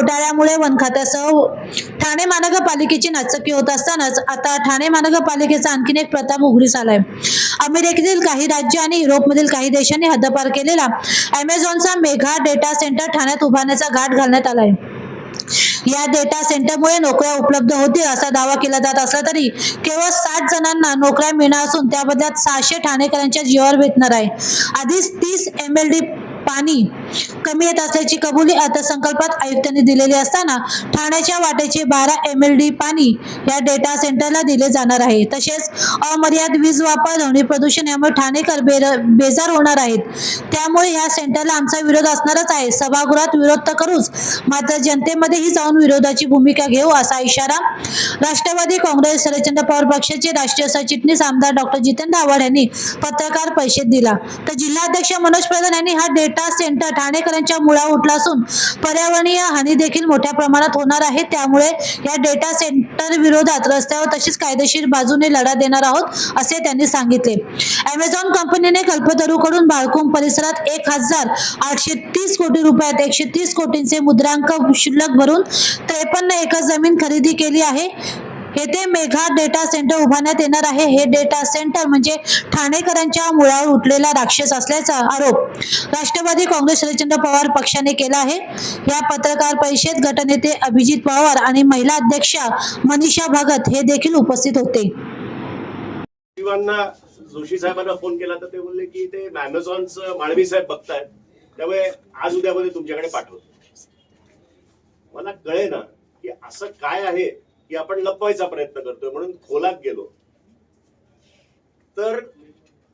घोटाळ्यामुळे one खात्यासह ठाणे महानगरपालिकेची नाचक्की होत असतानाच आता ठाणे महानगरपालिकेचा आणखीन एक प्रताप उघडीस आलाय. अमेरिकेतील काही राज्य आणि युरोपमधील काही देशांनी हद्दपार केलेला अमेझॉनचा मेगा डेटा सेंटर ठाण्यात उभारण्याचा घाट घालण्यात आलाय. या डेटा सेंटरमुळे नोकऱ्या उपलब्ध होतील असा दावा केला जात असला तरी केवळ 60 जणांना नोकऱ्या मिळणार असून त्या बदल्यात 600 ठाणेकरांच्या जीवावर बेतणार आहे. आधीच 30 MLD पाणी कमी येत असल्याची कबुली अर्थसंकल्पात आयुक्तांनी दिलेली असताना ठाण्याच्या वाटेचे 12 MLD पाणी या डेटा सेंटरला दिले जाणार आहे. तसेच अमर्याद वीज वापर, ध्वनी प्रदूषण यामुळे ठाणेकर बेजार होणार आहेत. त्यामुळे या सेंटरला आमचा विरोध असणारच आहे. सभागृहात विरोध तर करूच, मात्र जनतेमध्येही जाऊन विरोधाची भूमिका घेऊ असा इशारा राष्ट्रवादी काँग्रेस शरदचंद्र पवार पक्षाचे राष्ट्रीय सरचिटणीस आमदार डॉ. जितेंद्र आव्हाड यांनी पत्रकार परिषदेत दिला. तर जिल्हाध्यक्ष मनोज प्रधान यांनी हा डेटा सेंटर ठाणेकरांच्या मुळावर उठला असून पर्यावरणीय हानी देखील मोठ्या प्रमाणात होणार आहे. त्यामुळे या डेटा सेंटर विरोधात रस्त्यावर तशीच कायदेशीर बाजूने लढा देणार आहोत असे त्यांनी सांगितले. अमेझॉन कंपनीने कल्पतरूकडून बाळकुंभ परिसरात 1830 कोटी रुपयात 130 कोटींचे मुद्रांक शिल्लक भरून 53 एकर जमीन खरेदी केली आहे. येथे मेगा डेटा सेंटर उभारण्यात येणार आहे. हे डेटा सेंटर म्हणजे ठाणेकरांच्या मुळावर उठलेला राक्षस असल्याचा आरोप राष्ट्रवादी काँग्रेस शरदचंद्र पवार पक्षाने केला आहे. या पत्रकार परिषदेत गटनेते अभिजित पवार आणि महिला अध्यक्षा मनीषा भगत हे देखील उपस्थित होते. जोशी साहेबांना फोन केला तर ते बोलले की ते अमेझॉनचं माळवी साहेब बघतायत, त्यामुळे आज उद्यामध्ये तुमच्याकडे पाठवतो. मला कळे ना की असं काय आहे की आपण लपवायचा प्रयत्न करतोय. म्हणून खोलात गेलो तर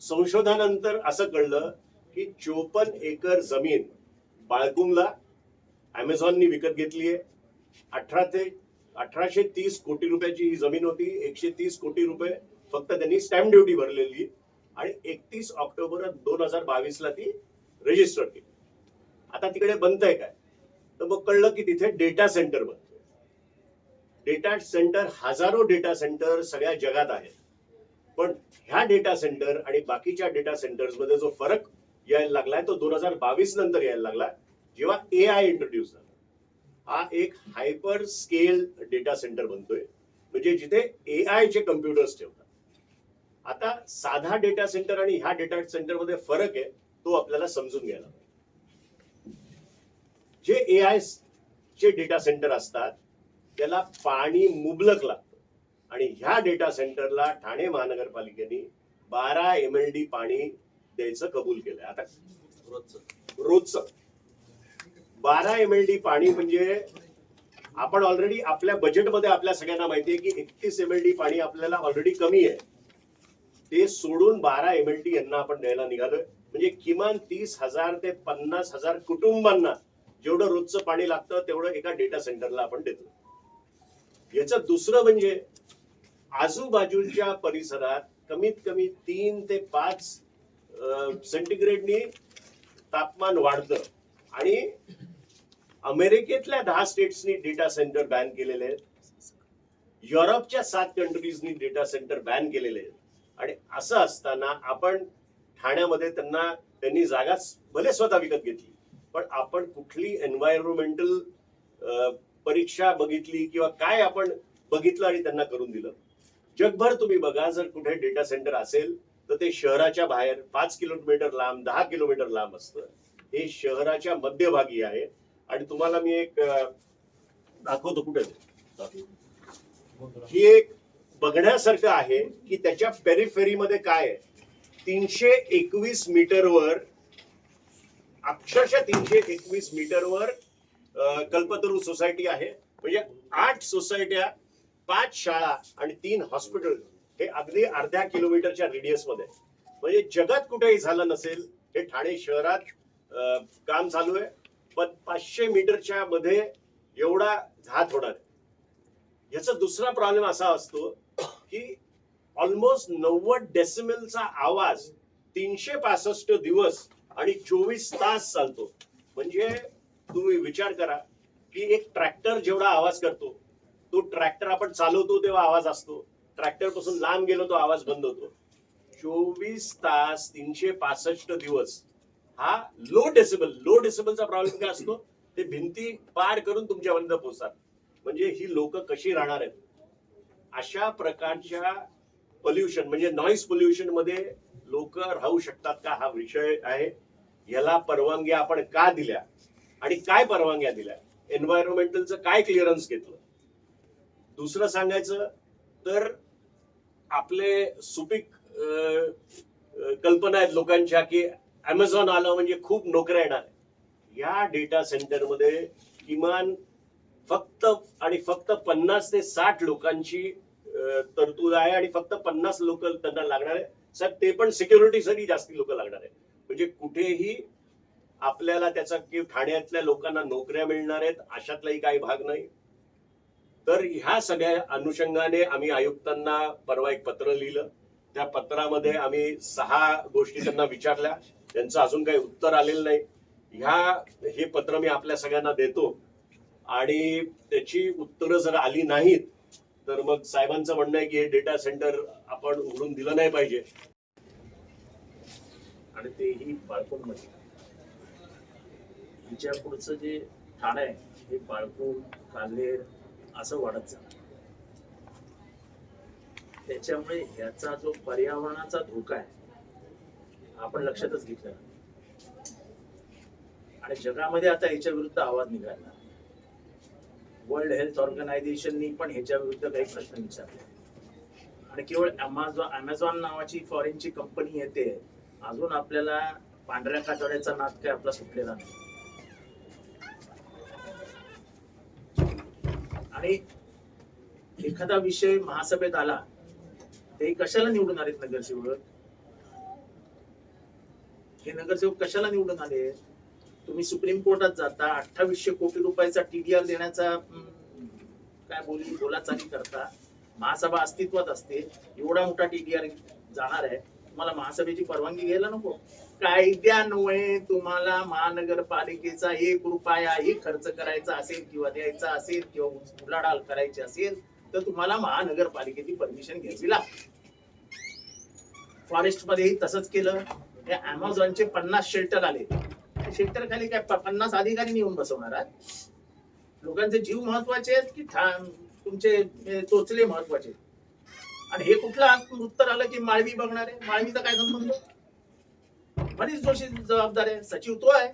संशोधनानंतर असं कळलं की 54 एकर जमीन बाळकुंभला अमेझॉननी विकत घेतली आहे. 1830 कोटी रुपयाची ही जमीन होती. 130 कोटी रुपये फक्त त्यांनी स्टॅम्प ड्युटी भरलेली आणि 31 ऑक्टोबर 2022 ला ती रजिस्टर केली. आता तिकडे बनतंय काय तर मग कळलं की तिथे डेटा सेंटर बनतोय. डेटा सेंटर, हजारो डेटा सेंटर सगळ्या जगात आहेत. पण ह्या डेटा सेंटर आणि बाकीच्या डेटा सेंटर्स मध्ये जो फरक यायला लागलाय तो 2022 नंतर यायला लागला, जेव्हा AI इंट्रोड्यूस झाला. हा एक हायपर स्केल डेटा सेंटर बनतोय, म्हणजे जिथे AI चे कम्प्युटर्स ठेवतात. आता साधा डेटा सेंटर आणि ह्या डेटा सेंटर मध्ये फरक आहे, तो आपल्याला समजून घ्यायला पाहिजे. जे AI चे डेटा सेंटर असतात त्याला पाणी मुबलक लागतं आणि ह्या डेटा सेंटरला ठाणे महानगरपालिकेने 12 MLD पाणी द्यायचं कबूल केलंय. आता रोजचं 12 MLD पाणी म्हणजे आपण ऑलरेडी आपल्या बजेटमध्ये आपल्या सगळ्यांना माहिती आहे की 31 MLD पाणी आपल्याला ऑलरेडी कमी आहे. ते सोडून 12 MLD यांना आपण द्यायला निघालोय. म्हणजे किमान 30,000 ते 50,000 कुटुंबांना जेवढं रोजचं पाणी लागतं तेवढं एका डेटा सेंटरला आपण देतो. याचं दुसरं म्हणजे आजूबाजूच्या परिसरात कमीत कमी 3 ते 5 सेंटीग्रेडनी तापमान वाढतं आणि अमेरिकेतल्या 10 स्टेट्सनी डेटा सेंटर बॅन केलेले आहेत. युरोपच्या 7 कंट्रीजनी डेटा सेंटर बॅन केलेले आहेत. आणि असं असताना आपण ठाण्यामध्ये त्यांनी जागा भले स्वतः विकत घेतली, पण आपण कुठली एन्व्हायरमेंटल परीक्षा बघितली किंवा काय आपण बघितलं आणि त्यांना करून दिलं? जगभर तुम्ही बघा, जर कुठे डेटा सेंटर असेल तर ते शहराच्या बाहेर 5 किलोमीटर लांब, 10 किलोमीटर लांब असतं. हे शहराच्या मध्यभागी आहे. आणि तुम्हाला मी एक दाखवतो, कुठे ही एक बघण्यासारखं आहे की त्याच्या पेरिफेरीमध्ये काय आहे. 321 मीटरवर, अक्षरशः 321 मीटरवर कल्पतरू सोसायटी आहे. म्हणजे 8 सोसायट्या, 5 शाळा आणि 3 हॉस्पिटल हे अगदी अर्ध्या किलोमीटरच्या रेडियस मध्ये. म्हणजे जगात कुठेही झालं नसेल हे ठाणे शहरात काम चालू आहे. पण 500 मीटरच्या मध्ये एवढा घात होणार आहे. याचा दुसरा प्रॉब्लेम असा असतो की ऑलमोस्ट 90 डेसिमलचा आवाज 365 दिवस आणि 24 तास चालतो. म्हणजे तुम्ही विचार करा की एक ट्रॅक्टर जेवढा आवाज करतो, तो ट्रॅक्टर आपण चालवतो तेव्हा आवाज असतो, ट्रॅक्टर पासून लांब गेलो तो आवाज बंद होतो. 24 तास 365 दिवस हा लो डेसिबलचा प्रॉब्लेम काय असतो, ते भिंती पार करून तुमच्यापर्यंत पोहोचतात. म्हणजे ही लोक कशी राहणार आहेत? अशा प्रकारच्या पोल्युशन म्हणजे नॉईज पोल्युशन मध्ये लोक राहू शकतात का, हा विषय आहे. याला परवानग्या आपण का दिल्या आणि काय परवानग्या दिल्या, एन्व्हायरमेंटलचं काय क्लिअरन्स घेतलं. दुसरं सांगायचं तर आपले सुपीक कल्पना आहेत लोकांच्या की अमेझॉन आलं म्हणजे खूप नोकऱ्या येणार. या डेटा सेंटर मध्ये किमान फक्त आणि फक्त 50 ते 60 लोकांची तरतूद आहे आणि फक्त 50 लोक त्यांना लागणार आहे. सर ते पण सिक्युरिटीसाठी जास्ती लोक लागणार आहे. म्हणजे कुठेही आपल्याला त्याचा की ठाण्यातल्या लोकांना नोकऱ्या मिळणार आहेत अशातलाही काही भाग नाही. तर ह्या सगळ्या अनुषंगाने आम्ही आयुक्तांना परवा एक पत्र लिहिलं. त्या पत्रामध्ये आम्ही 6 गोष्टी त्यांना विचारल्या. त्यांचं अजून काही उत्तर आलेलं नाही. हे पत्र मी आपल्या सगळ्यांना देतो आणि त्याची उत्तरं जर आली नाहीत तर मग साहेबांचं म्हणणं आहे की हे डेटा सेंटर आपण उघडून दिलं नाही पाहिजे. आणि तेही बाळकोणमध्ये. हिच्या पुढचं जे ठाणं आहे हे बाळकोण काल्हेर असं वाढत जातं. त्याच्यामुळे ह्याचा जो पर्यावरणाचा धोका आहे आपण लक्षातच घेतला आणि जगामध्ये आता ह्याच्या विरुद्ध आवाज निघाला. वर्ल्ड हेल्थ ऑर्गनायझेशननी पण ह्याच्या विरुद्ध काही प्रश्न विचारले आणि केवळ अमेझॉन नावाची फॉरेनची कंपनी येते. अजून आपल्याला पांढऱ्या कातड्याचा नाद काय आपला सुटलेला नाही. आणि एखादा विषय महासभेत आला ते कशाला निवडून आलेत नगरसेवक? हे नगरसेवक कशाला निवडून आले? तुम्ही सुप्रीम कोर्टात जाता, 2800 कोटी रुपयाचा TDR देण्याचा काय बोलाचाली करता. महासभा अस्तित्वात असते, एवढा मोठा TDR जाणार आहे, तुम्हाला महासभेची परवानगी घ्यायला नको? कायद्यान्वये तुम्हाला महानगरपालिकेचा 1 रुपयाही खर्च करायचा असेल किंवा द्यायचा असेल किंवा उलाढाल करायची असेल तर तुम्हाला महानगरपालिकेची परमिशन घ्यावी लागते. फॉरेस्ट मध्येही तसंच केलं. या अमेझॉनचे 50 शेल्टर आले. शेल्टर खाली काय 50 अधिकारी येऊन बसवणार आहात? लोकांचे जीव महत्वाचे आहेत की तुमचे चोचले महत्वाचे? आणि हे कुठलं उत्तर आलं की माळवी बघणार आहे? माळवीचा काय संबंध? मनीष जोशी जबाबदार आहे, सचिव तो आहे.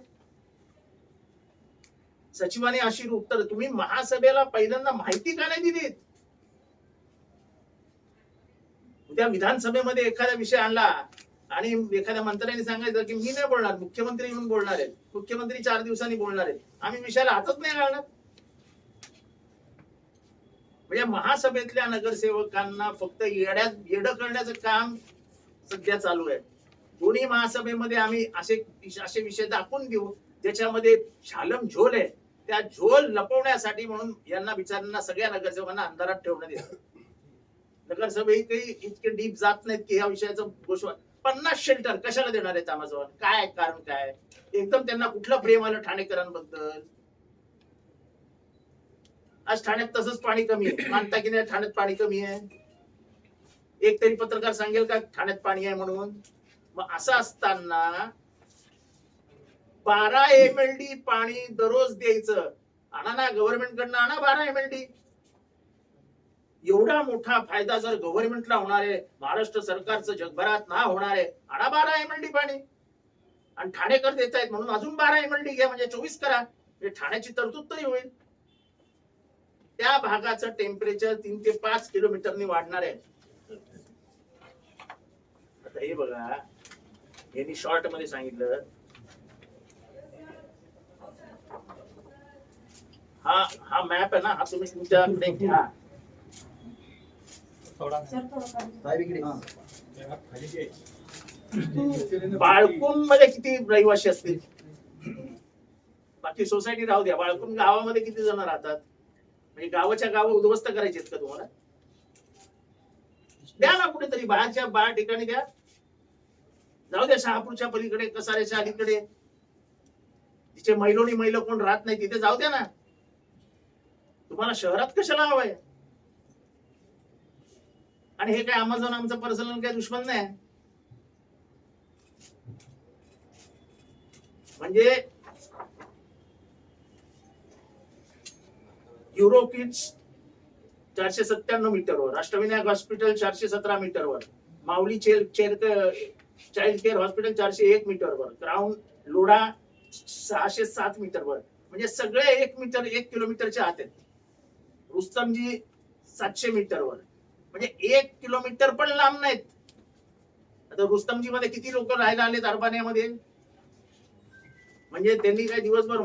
सचिवाने अशी उत्तर तुम्ही महासभेला पहिल्यांदा माहिती का नाही दिलीत? उद्या विधानसभेमध्ये एखादा विषय आणला आणि एखाद्या मंत्र्याने सांगायचं की मी नाही बोलणार, मुख्यमंत्री येऊन बोलणार आहेत, मुख्यमंत्री 4 दिवसांनी बोलणार आहेत, आम्ही विषयाला हातच नाही घालणार. म्हणजे महासभेतल्या नगरसेवकांना फक्त येडं करण्याचं काम सध्या चालू आहे. दोन्ही महासभेमध्ये आम्ही असे विषय दाखवून देऊ ज्याच्यामध्ये झालम झोल आहे. त्या झोल लपवण्यासाठी म्हणून यांना विचारांना सगळ्या नगरसेवकांना अंधारात ठेवण्यात येतं. नगरसभेही काही इतके डीप जात नाहीत की या विषयाचं गोष्ट. 50 शेल्टर कशाला देणार आहेत अमेझॉन? काय कारण काय? एकदम त्यांना कुठलं प्रेम आलं ठाणेकरांबद्दल? आज ठाण्यात तसंच पाणी कमी आहे. मानता की नाही ठाण्यात पाणी कमी आहे? एक तरी पत्रकार सांगेल का ठाण्यात पाणी आहे म्हणून? मग असं असताना 12 MLD पाणी दररोज द्यायचं. आणा ना गव्हर्नमेंट कडनं, आणा 12 MLD. एवढा मोठा फायदा जर गव्हर्नमेंटला होणार आहे, महाराष्ट्र सरकारचं जगभरात ना होणार आहे, आणा 12 MLD पाणी. आणि ठाणेकर देत आहेत म्हणून अजून 12 MLD घ्या, म्हणजे 24 करा. ठाण्याची तरतूद तरी होईल. त्या भागाचं टेम्परेचर 3 ते 5 किलोमीटरनी वाढणार आहे. आता हे बघा, यांनी शॉर्ट मध्ये सांगितलं, हा मॅप आहे ना, हा तुम्ही तुमच्याकडे घ्या. बाळकुण मध्ये किती रहिवासी असतील? बाकी सोसायटी राहू द्या, बाळकुण गावामध्ये किती जण राहतात? म्हणजे गावाच्या गाव उद्ध्वस्त करायचे का तुम्हाला? द्या ना कुठेतरी बाहेर ठिकाणी द्या. जाऊ द्या शहापूरच्या पलीकडे, कसाऱ्याच्या अलीकडे, जिथे मैल कोण राहत नाही तिथे जाऊ द्या ना. तुम्हाला शहरात कशाला हवंय? आणि हे काय अमेझॉन आमचं पर्सनल काय दुश्मन नाही. म्हणजे युरो किड्स 497 मीटरवर, अष्टविनायक हॉस्पिटल 417 मीटरवर, माऊली चाइल्ड केअर हॉस्पिटल 401 मीटरवर, ग्राउंड लोढा 607 मीटरवर, म्हणजे सगळे 1 किलोमीटरच्या आत आहेत. रुस्तमजी 700 मीटरवर, म्हणजे 1 किलोमीटर पण लांब नाहीत. आता रुस्तमजी मध्ये किती लोक राहायला आलेत अरबान्यामध्ये, म्हणजे त्यांनी काय दिवसभर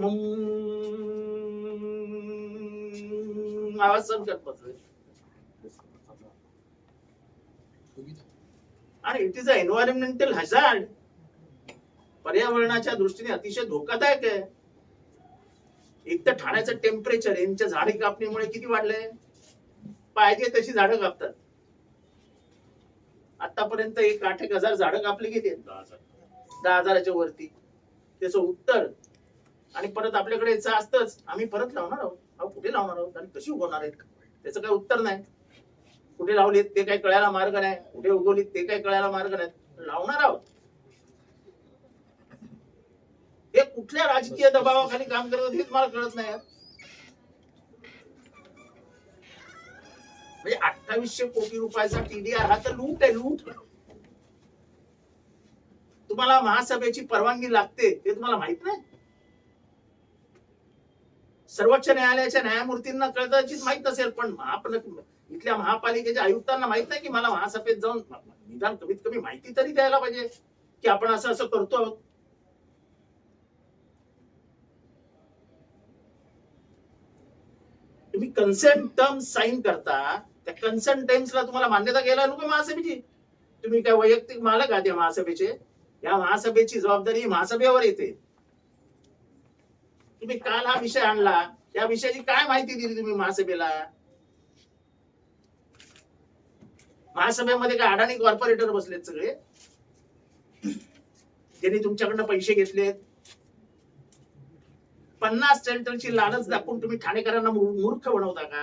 आवाज सहन करत बसले. आणि it is a environmental hazard, पर्यावरणाच्या दृष्टीने अतिशय धोकादायक आहे. एक तर ठाण्याचं टेम्परेचर यांच्या झाडे कापणीमुळे किती वाढलंय, पाहिजे तशी झाडं कापतात. आतापर्यंत 1,00,000 झाडं कापली किती, 10,000च्या वरती. त्याचं उत्तर आणि परत आपल्याकडे याचं असतंच, आम्ही परत लावणार आहोत. कुठे लावणार आहोत आणि कशी उगवणार आहेत, त्याचं काय उत्तर नाही. कुठे लावलीत ते काय कळायला मार्ग नाही, कुठे उगवलीत ते काय कळायला मार्ग नाही, लावणार आहोत. हे कुठल्या राजकीय दबावाखाली काम करतात हेच मला कळत नाही. म्हणजे 2800 कोटी रुपयाचा TDR हा तर लूट आहे, लूट. तुम्हाला महासभेची परवानगी लागते हे तुम्हाला माहित नाही. सर्वोच्च न्यायालयाच्या न्यायमूर्तींना कळताचीच माहित असेल, पण इथल्या महापालिकेच्या आयुक्तांना माहित नाही की मला महासभेत जाऊन निदान कमीत कमी माहिती तरी द्यायला पाहिजे की आपण असं असं करतो. तुम्ही कन्सेंट टर्म्स साईन करता, त्या कन्सेंट टर्म्सला तुम्हाला मान्यता घ्यायला नको महासभेची. तुम्ही काय वैयक्तिक मालक आहात या महासभेचे? या महासभेची जबाबदारी महासभेवर येते. तुम्ही काल हा विषय आणला, या विषयाची काय माहिती दिली तुम्ही महासभेला? महासभेमध्ये काय अडाणी कॉर्पोरेटर बसलेत सगळे, ज्यांनी तुमच्याकडनं पैसे घेतलेत. 50 सेंटरची लालच दाखवून तुम्ही ठाणेकरांना मूर्ख बनवता का?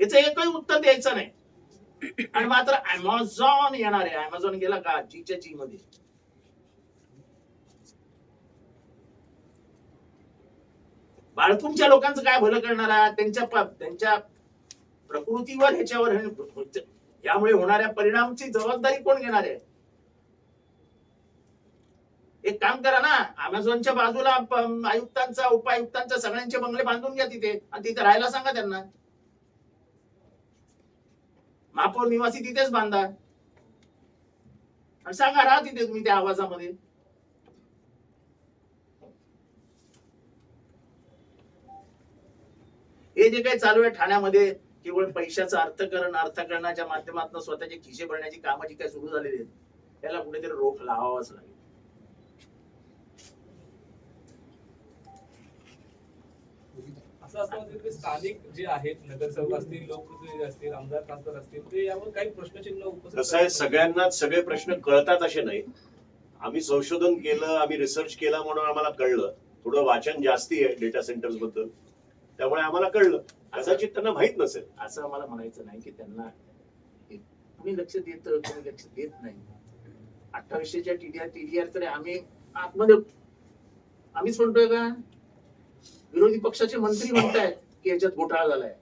याचं एकही उत्तर द्यायचं नाही. आणि मात्र अमेझॉन येणार आहे. अमेझॉन गेला का जीच्या जी मध्ये. बाळकुंच्या लोकांचं काय भलं करणारा, त्यांच्या प्रकृतीवर ह्याच्यावर यामुळे होणाऱ्या परिणामाची जबाबदारी कोण घेणार आहे? एक काम करा ना, अमेझॉनच्या बाजूला आयुक्तांचा, उपायुक्तांचा सगळ्यांचे बंगले बांधून घ्या तिथे आणि तिथे राहायला सांगा त्यांना. महापौर निवासी तिथेच बांधा आणि सांगा राहा तिथे तुम्ही त्या आवाजामध्ये. हे जे काही चालू आहे ठाण्यामध्ये, केवळ पैशाचं अर्थकरणाच्या माध्यमातून स्वतःचे खिसे भरण्याची कामं जी काही सुरू झालेली आहेत, त्याला कुठेतरी रोख लावावाच लागेल. असं असतं की स्थानिक जे आहेत, नगरसेवक असतील, लोकप्रतिनिधी असतील, आमदार खासदार असतील, ते यावर काही प्रश्नचिन्ह उपस्थित. कसं आहे, सगळ्यांनाच सगळे प्रश्न कळतात असे नाही. आम्ही संशोधन केलं, आम्ही रिसर्च केला म्हणून आम्हाला कळलं. थोडं वाचन जास्ती आहे डेटा सेंटर्स बद्दल, त्यामुळे आम्हाला कळलं. कदाचित त्यांना माहित नसेल. असं आम्हाला म्हणायचं नाही की त्यांना कुणी लक्ष देत, कोणी लक्ष देत नाही. 2800च्या TDR कडे आम्ही आतमध्ये आम्हीच म्हणतोय का? विरोधी पक्षाचे मंत्री म्हणतायत की याच्यात घोटाळा झालाय.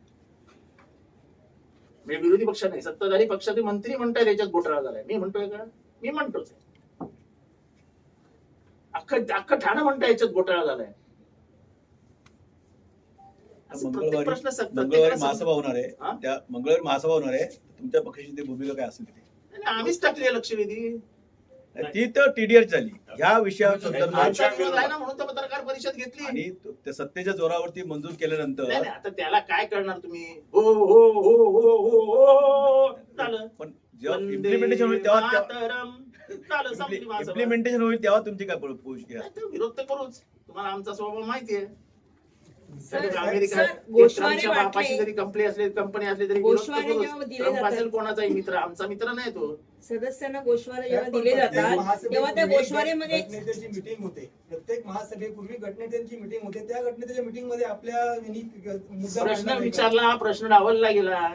म्हणजे विरोधी पक्ष नाही, सत्ताधारी पक्षाचे मंत्री म्हणतायत याच्यात घोटाळा झालाय. मी म्हणतोय का? मी म्हणतोच. अख्खं ठाणं म्हणताय याच्यात घोटाळा झालाय. मंगळवारी महासभा होणार आहे, त्या मंगळवारी महासभा होणार आहे. तुमच्या पक्षाची ती भूमिका काय असेल तिथे? आम्हीच टाकली लक्षवेधी. ती तर TDR झाली ह्या विषयावर म्हणून पत्रकार परिषद घेतली आणि त्या सत्तेच्या जोरावरती मंजूर केल्यानंतर आता त्याला काय करणार तुम्ही? हो हो हो हो हो हो झालं. पण जेव्हा इम्प्लिमेंटेशन होईल तेव्हा तुमची काय भूमिका? विरोध तर करूच. तुम्हाला आमचा स्वभाव माहिती आहे. गोषवारे जरी कंपनी असली तरी कोणाचाही मित्र, आमचा मित्र नाही तो. सदस्यांना गोषवारे जेव्हा दिले जातात तेव्हा त्या गोषवारेमध्ये गटनेत्याची मीटिंग होते. प्रत्येक महासभेपूर्वी गटनेत्यांची मीटिंग होते. त्या गटनेत्याच्या मीटिंग मध्ये आपल्या प्रश्न विचारला, प्रश्न डावलला गेला.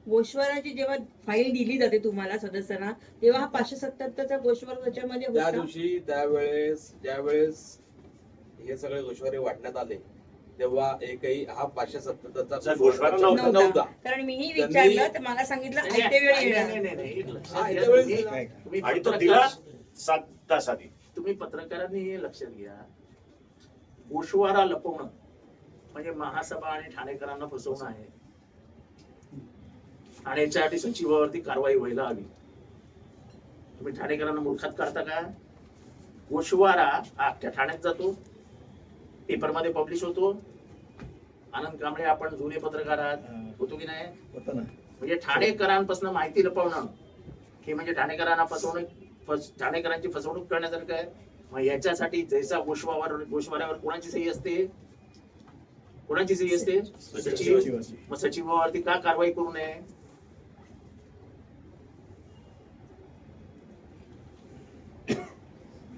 गोश्वाराची जेव्हा फाईल दिली जाते तुम्हाला सदस्यांना, तेव्हा हा 577चा गोश्वारा त्याच्यामध्ये त्या होता. दिवशी ज्यावेळेस हे सगळे गोषवारे वाटण्यात आले तेव्हा एकही हा 577चा गोषवारा नव्हता. नव्हता. कारण मीही त्यांनी- विचारलं तर मला सांगितलं नाही, आयत्या वेळी नाही, येणार. नाही, नाही, नाही, एक लक्षात हा, घ्या. इथे वेळेस तुम्ही- तुम्ही आणि तो दिला पत्रकार- 7 तासांनी. तुम्ही पत्रकारांनी हे लक्षात घ्या, गोषवारा लपवणं म्हणजे महासभा आणि ठाणेकरांना फसवणं आहे आणि याच्यासाठी सचिवावरती कारवाई व्हायला हवी. तुम्ही ठाणेकरांना मूर्खात काढता का? गोषवारा हा अख्ख्या ठाण्यात जातो, पेपरमध्ये पब्लिश होतो. आनंद कांबळे आपण जुने पत्रकार आहात, होतो की नाही? होतं ना. म्हणजे ठाणेकरांपासून माहिती लपवणं हे म्हणजे ठाणेकरांना ठाणेकरांची फसवणूक करण्यासारखं आहे. मग याच्यासाठी जैसा गोषवाऱ्यावर कोणाची सही असते? कोणाची सही असते? सचिव. सचिवाची. मग सचिवावरती का कारवाई करू नये?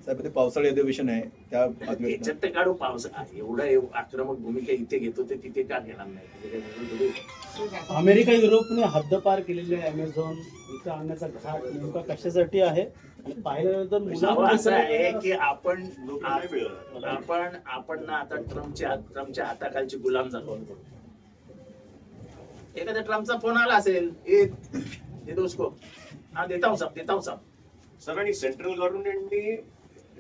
साहेब ते पावसाळी अधिवेशन आहे त्या त्याच्यात ते काढू पाऊस. एवढं आक्रमक भूमिका इथे घेतो ते तिथे का घेणार नाही? म्हणजे काय वेगळं थोडी. अमेरिका युरोपने हद्दपार केलेले अमेझॉन इथं आणण्याचा घाट नेमका कशासाठी आहे? आणि पाहिलं तर मुलांना असं आहे की आपण लोकांना नाही मिळत. आपण ना आता ट्रम्पच्या हाताखालची गुलाम झालो. एखाद्या ट्रम्पचा फोन आला असेल, ए दोस्तो, हा देता हूं साहब. सर आणि सेंट्रल गव्हर्नमेंटनी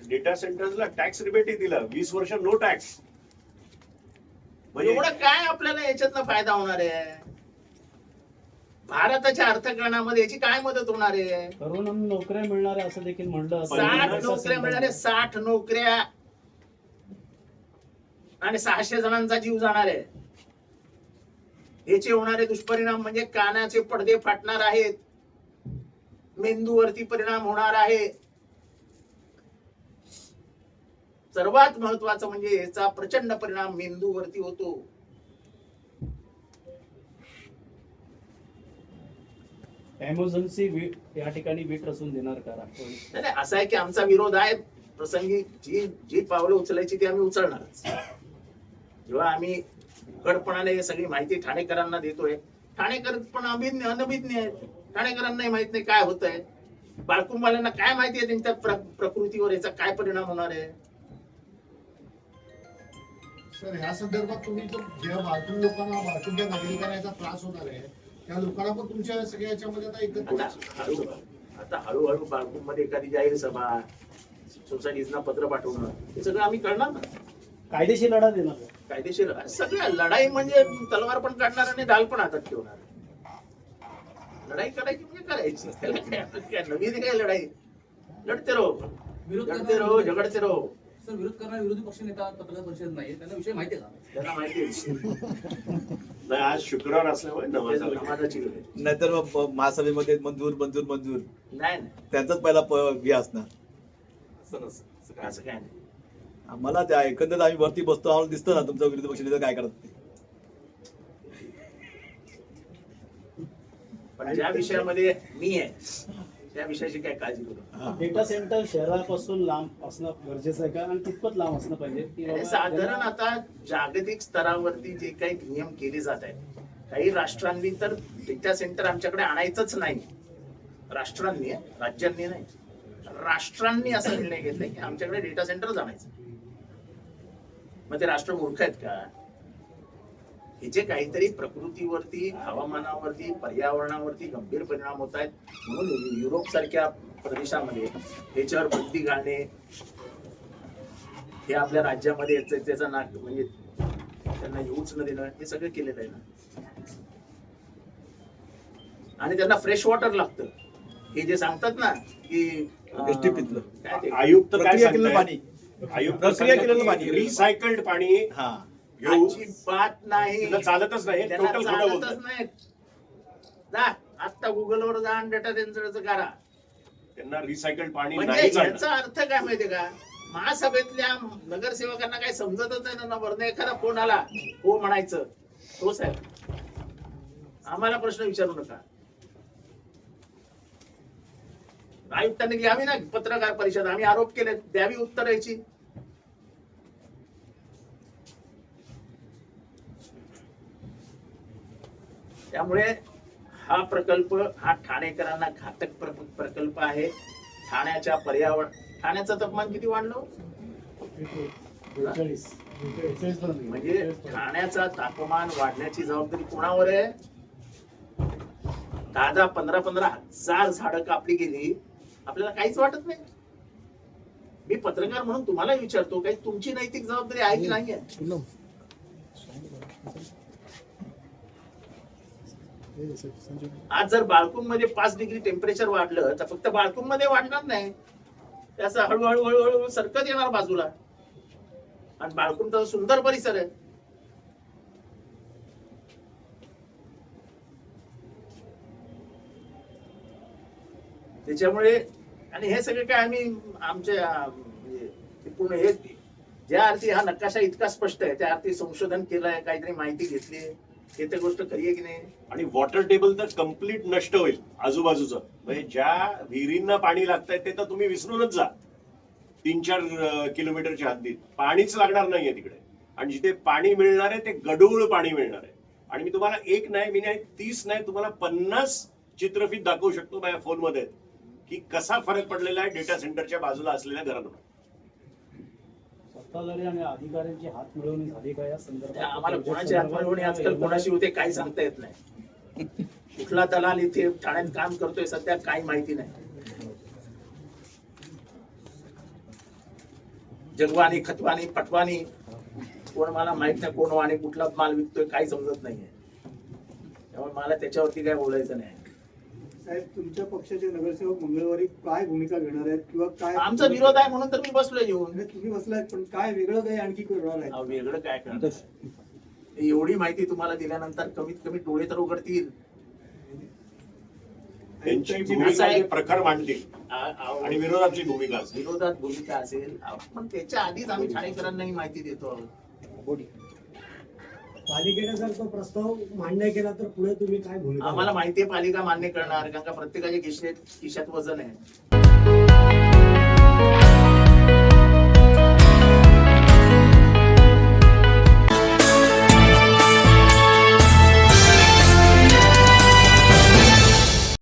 डेटा सेंटर्सला टॅक्स रिबेटही दिला, 20 वर्ष नो टॅक्स. म्हणजे एवढं काय आपल्याला याच्यातनं फायदा होणार आहे? भारताच्या अर्थकारणामध्ये याची काय मदत होणार आहे? तरुणांना नोकऱ्या मिळणार आहे असं देखील म्हणलं 60 नोकऱ्या मिळणारे, 60 नोकऱ्या आणि 600 जणांचा जीव जाणार आहे. याचे होणारे दुष्परिणाम म्हणजे कानाचे पडदे फाटणार आहेत, मेंदूवरती परिणाम होणार आहे. सर्वात महत्वाचं म्हणजे याचा प्रचंड परिणाम मेंदूवरती होतो. अमेझॉनची या ठिकाणी वीट रचून देणार का राष्ट्रवादी? नाही, असं आहे की आमचा विरोध आहे. प्रसंगी जी पावलं उचलायची ती आम्ही उचलणारच. जेव्हा आम्ही उघडपणाने हे सगळी माहिती ठाणेकरांना देतोय, ठाणेकर पण अनभिज्ञ आहेत. ठाणेकरांनाही माहित नाही काय होत आहे. बाळकुंबाल्यांना काय माहिती आहे त्यांच्या प्रकृतीवर याचा काय परिणाम होणार आहे? सर, ह्या संदर्भात तुम्ही जेव्हा बाळकुंब लोकांना, बाळकुंब्या नागरिकांना याचा त्रास होणार आहे, त्या लोकांना पण तुमच्या सगळ्या याच्यामध्ये आता एकत्र आता हळूहळू बाळकुंब मध्ये एखादी जाहीर सभा, सोसायटीजना पत्र पाठवणं, हे सगळं आम्ही करणार ना. कायदेशीर लढा देणार का? कायदेशीर सगळ्या लढाई म्हणजे तलवार पण काढणार आणि ढाल पण हातात ठेवणार. लढाई करायची म्हणजे करायची, त्याला काय नवीन काय लढाई? लढते रहो, झगडते रहो. सर, विरोध करणारा विरोधी पक्ष नेता पत्रकार परिषद नाही, त्यांना विषय माहिती आहे का? त्यांना माहिती आहे. नाही, आज शुक्रवार असल्यामुळे नमाजाची वेळ आहे. नाहीतर मग महासभेमध्ये मंजूर नाही त्यांचाच पहिला हे असणार. असं काय नाही. आम्हाला त्या एकंदरीत आम्ही वरती बसतो, आम्हाला दिसतं ना तुमचा विरोधी पक्ष नेता काय करत ते. पण ज्या विषयामध्ये मी आहे त्या विषयाची काय काळजी करू. डेटा सेंटर शहरापासून लांब असणं गरजेचं आहे का? आणि कितपत लांब असणं पाहिजे की आणि बाबा साधारण आता जागतिक स्तरावरती जे काही नियम केले जात आहेत, काही राष्ट्रांनी तर डेटा सेंटर आमच्याकडे आणायचंच नाही. राष्ट्रांनी, राज्यांनी नाही, राष्ट्रांनी असा निर्णय घेतलाय की आमच्याकडे डेटा सेंटर आणायचं. मग ते राष्ट्र मूर्ख आहेत का? हे जे काहीतरी प्रकृतीवरती, हवामानावरती, पर्यावरणावरती गंभीर परिणाम होत आहेत, म्हणून युरोप सारख्या प्रदेशामध्ये याच्यावर बंदी घालणे, हे आपल्या राज्यामध्ये त्याचा नाक म्हणजे त्यांना येऊच न देणं, हे सगळं केलेलं आहे ना. आणि त्यांना फ्रेश वॉटर लागतं. हे जे सांगतात ना की एसटी पितलं. काय ते? आयुक्त काय प्रक्रिया केलेलं सांगतायत? पाणी, आयुक्त प्रक्रिया केलेलं पाणी. रिसायकल्ड पाणी हा घेऊ. अजिबात नाही. त्यांना चालतच नाही, त्यांना टोटल खोटं चालतच बोलतात. नाही. जा आता गुगलवर जा आणि डेटा सेंटरचं करा. त्यांना रिसायकल्ड पाणी म्हणजे नाही चालत. याचा अर्थ काय माहितीये का? महासभेतल्या नगरसेवकांना काही समजतच नाही. त्यांना वरनं एखादा फोन आला, हो म्हणायचं, हो साहेब, आम्हाला प्रश्न विचारू नका. आयुक्तांनी घ्यावी ना पत्रकार परिषद, आम्ही आरोप केले, द्यावी उत्तर याची. त्यामुळे हा प्रकल्प हा ठाणेकरांना घातक प्रकल्प आहे. ठाण्याच्या ठाण्याचं तापमान किती वाढलं? म्हणजे ठाण्याचा तापमान वाढण्याची जबाबदारी कोणावर आहे? 10-15 हजार झाडं कापली गेली, आपल्याला काहीच वाटत नाही. मी पत्रकार म्हणून तुम्हाला विचारतो, काही तुमची नैतिक जबाबदारी आहे की नाही आहे? आज जर बाळकुंग मध्ये 5 डिग्री टेम्परेचर वाढलं तर फक्त बाळकुंग मध्ये वाढणार नाही, त्याचं हळूहळू हळूहळू सरकत येणार बाजूला. आणि बाळकुंग तर सुंदर परिसर आहे. त्याच्यामुळे आणि हे सगळे काय आम्ही आमच्या म्हणजे पूर्ण हे ज्या अर्थी हा नकाशा इतका स्पष्ट आहे त्या अर्थी संशोधन केलंय, काहीतरी माहिती घेतली, हे तर गोष्ट खरी आहे की नाही? आणि वॉटर टेबल तर कम्प्लीट नष्ट होईल आजूबाजूचं. म्हणजे ज्या विहिरींना पाणी लागतंय ते तर तुम्ही विसरूनच जा. 3-4 किलोमीटरच्या हद्दीत पाणीच लागणार नाहीये तिकडे. आणि जिथे पाणी मिळणार आहे ते गढूळ पाणी मिळणार आहे. आणि मी तुम्हाला 1 नाही, मी नाही 30 नाही, तुम्हाला 50 चित्रफित दाखवू शकतो माझ्या फोनमध्ये की कसा फरक पडलेला आहे डेटा सेंटरच्या बाजूला असलेल्या घरांवर. सत्ताधारी आणि अधिकाऱ्यांची हात मिळवणी झाली का या संदर्भात? आम्हाला कोणाची हातमिळवणी आजकाल कोणाशी होते काही सांगता येत नाही. कुठला दलाल इथे ठाण्यात काम करतोय सध्या काही माहिती नाही. जगवानी, खतवानी, पटवानी कोण मला माहित नाही, कोण वाणी कुठला माल विकतोय काही समजत नाहीये. त्यामुळे मला त्याच्यावरती काय बोलायचं नाही. साहेब, तुमच्या पक्षाचे नगरसेवक मंगळवारी काय भूमिका घेणार आहेत किंवा काय? आमचा विरोध आहे म्हणून तर मी बसलोय येऊन. म्हणजे तुम्ही बसलाय, पण काय वेगळं काही आणखी करणार आहे? वेगळं काय करणार? एवढी माहिती तुम्हाला दिल्यानंतर कमीत कमी डोळे तर उघडतील. त्यांची भूमिका हे प्रखर मांडतील आणि विरोधातली भूमिका असेल. विरोधात भूमिका असेल, पण त्याच्या आधीच आम्ही ठाणेकरांनाही माहिती देतो आहोत. पालिकेने जर तो प्रस्ताव मान्य केला तर पुढे तुम्ही काय भूमिका? आम्हाला माहिती आहे पालिका मान्य करणार, कारण का प्रत्येकाच्या खिशात वजन आहे.